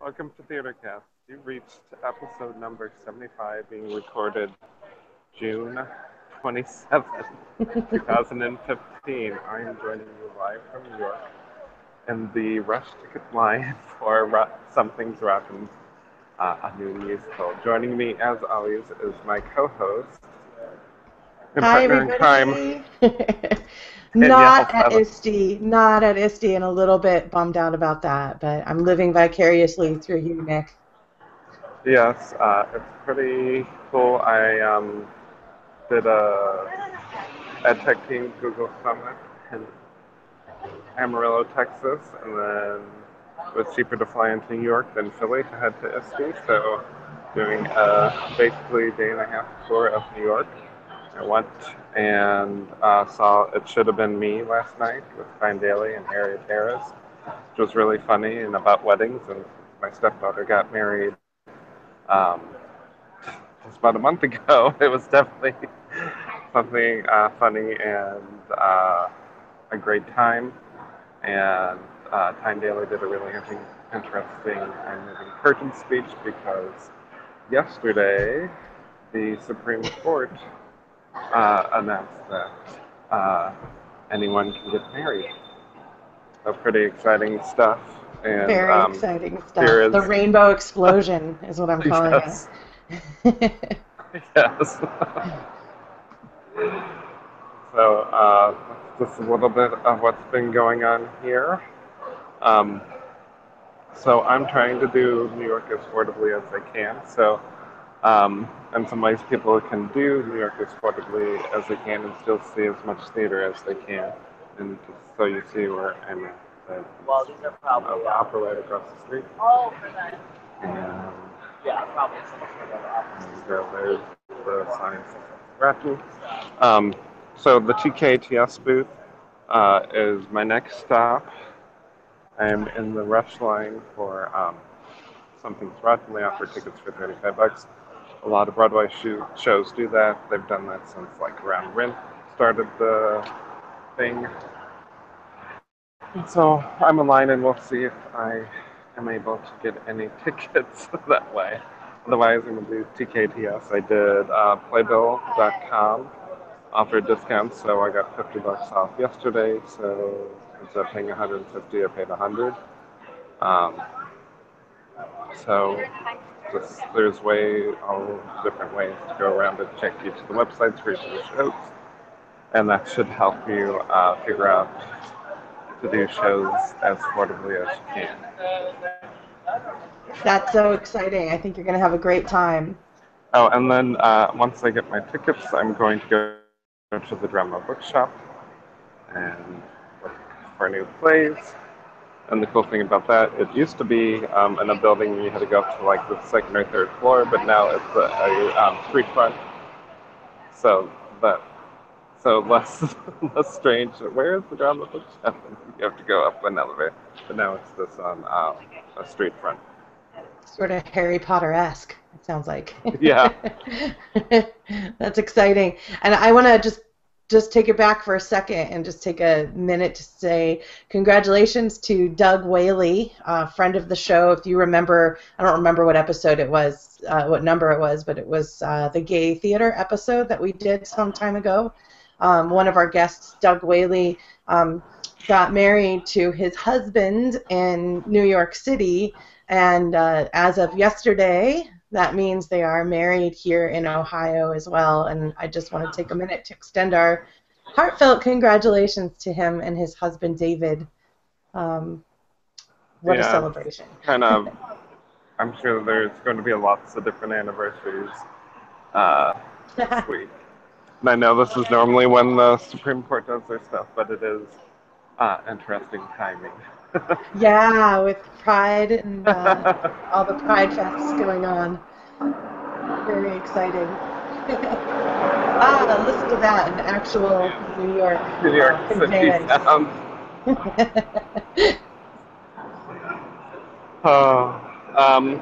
Welcome to TheatreCast. You've reached episode number 75, being recorded June 27th, 2015. I am joining you live from New York in the rush ticket line for Something's Rotten, a new musical. Joining me, as always, is my co-host and Hi, partner in crime, everybody. Danielle Not at Feather. ISTE, not at ISTE, and a little bit bummed out about that, but I'm living vicariously through you, Nick. Yes, it's pretty cool. I did a EdTech Team Google Summit in Amarillo, Texas, and then it was cheaper to fly into New York than Philly to head to ISTE, so doing a basically day and a half tour of New York. I went and saw It Should Have Been Me last night with Fine Daly and Harriet Harris, which was really funny and about weddings, and my stepdaughter got married um, just about a month ago. It was definitely something funny and a great time. And Time Daly did a really interesting and moving curtain speech because yesterday the Supreme Court announced that anyone can get married. So pretty exciting stuff. And Very exciting here stuff. is The rainbow explosion is what I'm calling yes, it. yes. So just a little bit of what's been going on here. Um, so I'm trying to do New York as affordably as I can. So in some ways, people can do New York as affordably as they can and still see as much theater as they can. And just so you see where I'm at, the opera right across the street. And there's the signs of Rattle. So the TKTS booth is my next stop. I'm in the rush line for Something's Rotten. They offer tickets for $35. A lot of Broadway shows do that. They've done that since like around Rent started the thing. And so I'm in line and we'll see if I am able to get any tickets that way. Otherwise, I'm going to do TKTS. I did playbill.com offered discounts, so I got $50 off yesterday. So instead of paying 150, I paid 100. Um, so there's all different ways to go around and check each of the websites for each of the shows, and that should help you figure out to do shows as affordably as you can. That's so exciting. I think you're going to have a great time. Oh, and then once I get my tickets, I'm going to go to the drama bookshop and look for new plays. And the cool thing about that, it used to be in a building you had to go up to like the second or third floor, but now it's a street front. So that less less strange. Where is the drama bookshop? You have to go up an elevator, but now it's this on a street front. Sort of Harry Potter-esque, it sounds like. Yeah. That's exciting. And I want to just take it back for a second and just take a minute to say congratulations to Doug Whaley, friend of the show. If you remember, I don't remember what episode it was, what number it was, but it was the gay theater episode that we did some time ago. One of our guests, Doug Whaley, got married to his husband in New York City, and as of yesterday, that means they are married here in Ohio as well. And I just want to take a minute to extend our heartfelt congratulations to him and his husband, David. What a celebration. Kind of, I'm sure there's going to be lots of different anniversaries this week. And I know this is normally when the Supreme Court does their stuff, but it is interesting timing. Yeah, with Pride and all the Pride fests going on. Very exciting. Listen to that, an actual New York City sound.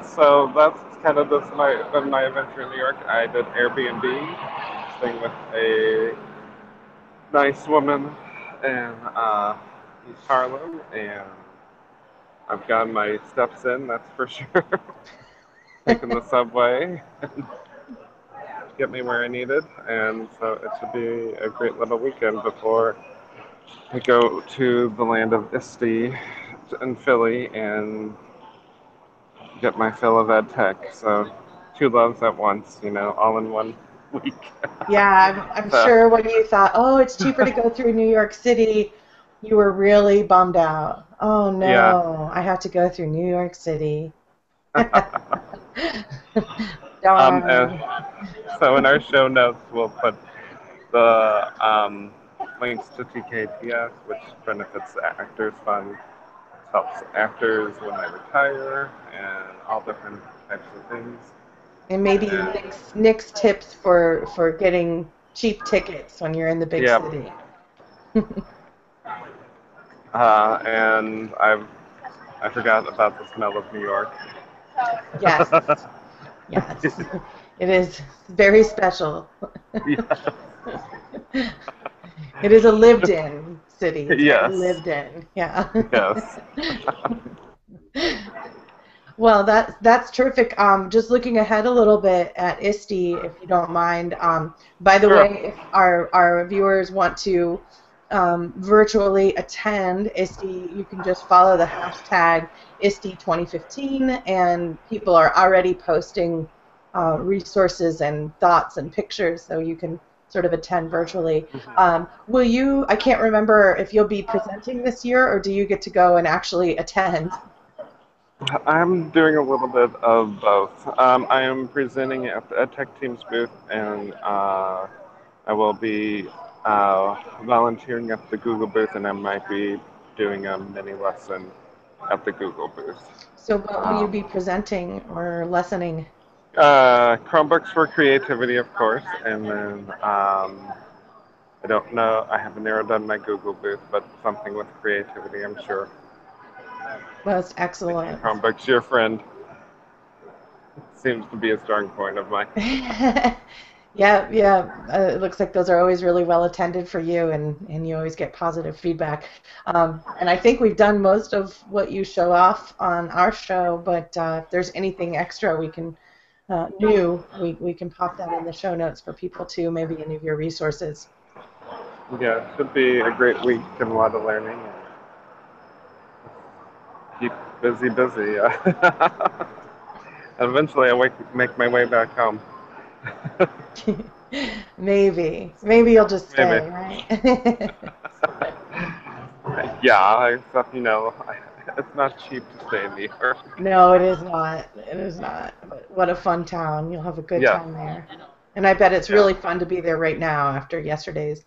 So that's kind of been my adventure in New York. I did Airbnb, staying with a nice woman in East Harlem, and I've gotten my steps in, that's for sure. Taking the subway, get me where I needed, and so it should be a great little weekend before I go to the land of Isti in Philly and get my fill of ed tech. So two loves at once, all in one week. Yeah, I'm So sure when you thought, oh, it's cheaper to go through New York City, you were really bummed out. Oh yeah. no, I have to go through New York City. um, uh, Darn. so in our show notes, we'll put the links to TKTS, which benefits the Actors Fund, helps actors when they retire, and all different types of things. And maybe And Nick's tips for getting cheap tickets when you're in the big yeah, city. and I forgot about the smell of New York. Yes, yes. It is very special. Yeah. It is a lived in city. It's very Yes. lived in. Yeah. Yes. Well, that's terrific. Just looking ahead a little bit at ISTE, if you don't mind. By the Sure. way, if our viewers want to virtually attend ISTE, you can just follow the hashtag ISTE 2015, and people are already posting resources and thoughts and pictures, so you can sort of attend virtually. Will you? I can't remember if you'll be presenting this year, or do you get to go and actually attend? I'm doing a little bit of both. I am presenting at the EdTech Team's booth, and I will be volunteering at the Google booth, and I might be doing a mini lesson at the Google booth. So what will you Um, be presenting or lessoning? Chromebooks for creativity, of course, and then I don't know, I haven't narrowed down my Google booth, but something with creativity, I'm sure. That's Making excellent. Chromebooks your friend seems to be a strong point of mine. Yeah, yeah. It looks like those are always really well attended for you, and you always get positive feedback. And I think we've done most of what you show off on our show, but if there's anything extra we can we can pop that in the show notes for people too, maybe any of your resources. Yeah, it should be a great week and a lot of learning. And keep busy, busy. Eventually, make my way back home. Maybe you'll just Maybe. stay, right? Yeah, it's not cheap to stay in New York. No, it is not. It is not. But what a fun town. You'll have a good Yeah, time there. And I bet it's yeah, really fun to be there right now after yesterday's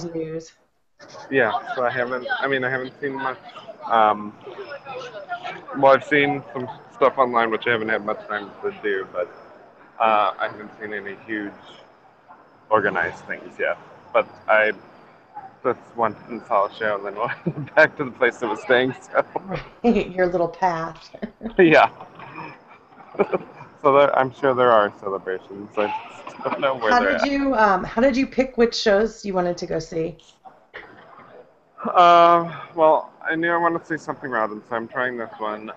news. yeah. So I haven't seen much. Um, well, I've seen some stuff online which I haven't had much time to do, but I haven't seen any huge organized things yet. But I just went and saw a show and then went back to the place I was staying. So Right, your little path. yeah. So I'm sure there are celebrations. I just don't know where they're at. How did you pick which shows you wanted to go see? Well, I knew I wanted to see something Robin, so I'm trying this one.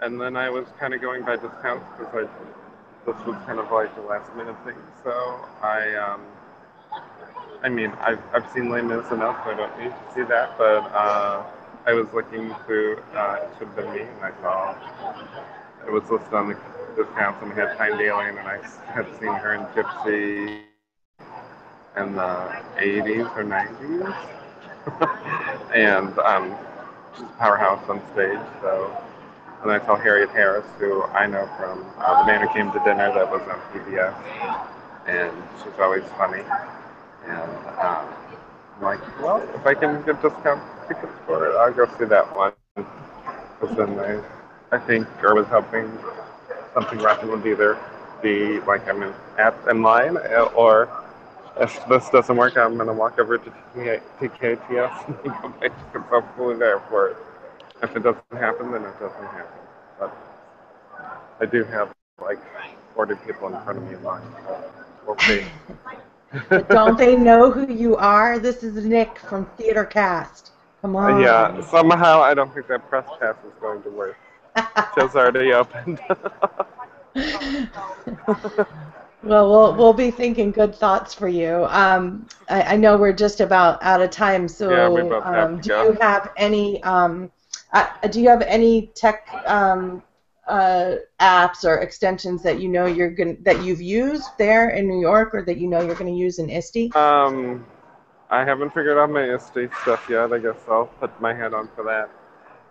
And then I was kind of going by discounts because this was kind of like a last minute thing. So I've seen Les Mis enough, so I don't need to see that. But I was looking through It Should Have Been Me, and I saw it was listed on the discounts, and it had Tyne Daly, and I had seen her in Gypsy in the 80s or 90s, and she's a powerhouse on stage. So, and I saw Harriet Harris, who I know from The Man Who Came to Dinner, that was on PBS, and she's always funny. And I'm like, well, if I can get discount tickets for it, I'll go see that one. Because then I think, or was hoping something Russian would either be like in line, or if this doesn't work, I'm going to walk over to TKTS and go back because hopefully there for it. If it doesn't happen, then it doesn't happen. But I do have like 40 people in front of me in line, so we'll see. But don't they know who you are? This is Nick from TheatreCast. Come Yeah, on. somehow I don't think that press pass is going to work. Show's already opened. Well, we'll be thinking good thoughts for you. I know we're just about out of time, Yeah, we so both have to do go. you have any tech apps or extensions that you know that you've used there in New York, or that you know you're gonna use in ISTE? I haven't figured out my estate stuff yet. I guess I'll put my head on for that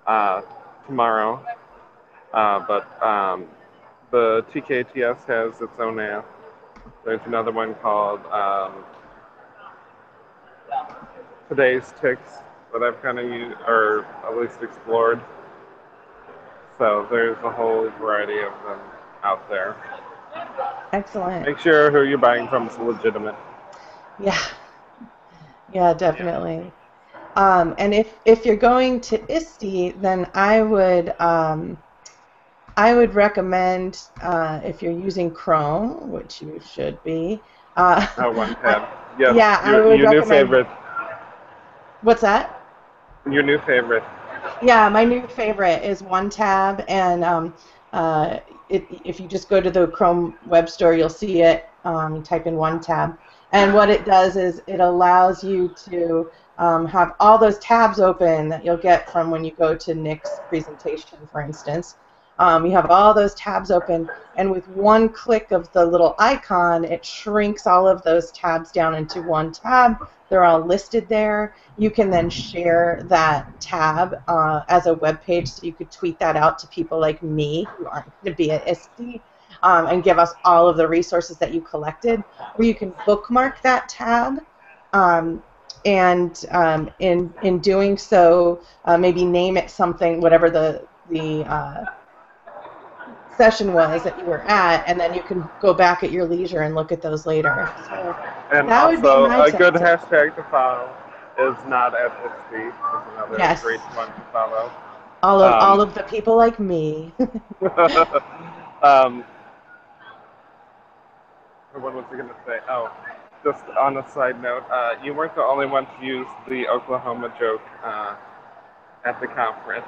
uh, tomorrow. But the TKTS has its own app. There's another one called Today's Ticks that I've kind of used, or at least explored. So there's a whole variety of them out there. Excellent. Make sure who you're buying from is legitimate. Yeah, yeah, definitely. And if you're going to ISTE, then I would recommend, if you're using Chrome, which you should be. Oh, one tab. Yes, Yeah, I would your new recommend. favorite. What's that? Your new favorite. Yeah, my new favorite is One Tab, and if you just go to the Chrome Web Store, you'll see it. Type in One Tab, and what it does is it allows you to have all those tabs open that you'll get from when you go to Nick's presentation, for instance. You have all those tabs open, and with one click of the little icon, it shrinks all of those tabs down into one tab. They're all listed there. You can then share that tab as a web page, so you could tweet that out to people like me who aren't going to be at ISTE, and give us all of the resources that you collected, or you can bookmark that tab. And in doing so, maybe name it something, whatever the session was that you were at, and then you can go back at your leisure and look at those later. So And that would be also, my a good tip. hashtag to follow is not at ISTE. Is another Yes, great one to follow. all Um, of the people like me. um, what was I going to say? Oh, just on a side note, you weren't the only one to use the Oklahoma joke at the conference.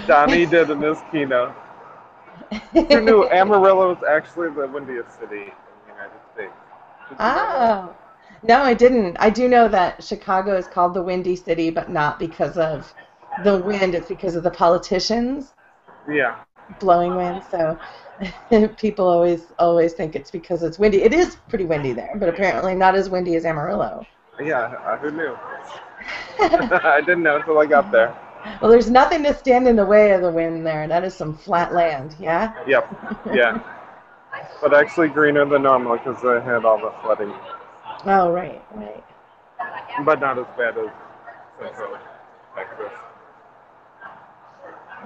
Donnie did in his keynote. Who knew Amarillo is actually the windiest city in the United States? Did you know that? Oh, no, I didn't. I do know that Chicago is called the Windy City, but not because of the wind. It's because of the politicians Yeah. blowing wind. So people always think it's because it's windy. It is pretty windy there, but apparently not as windy as Amarillo. Yeah, who knew? I didn't know until I got there. Well, there's nothing to stand in the way of the wind there. That is some flat land, yeah? Yep. Yeah. But actually greener than normal because I had all the flooding. Oh, right, right. But not as bad as Central Texas.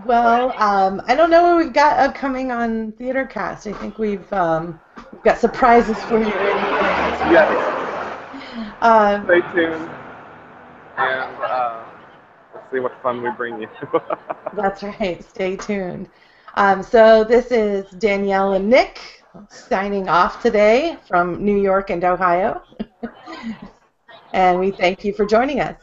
Well, I don't know what we've got upcoming on TheatreCast. I think we've got surprises for you in next week. Yes. Um, Stay tuned. And let's see what fun we bring you. that's right. Stay tuned. So this is Danielle and Nick signing off today from New York and Ohio. And we thank you for joining us.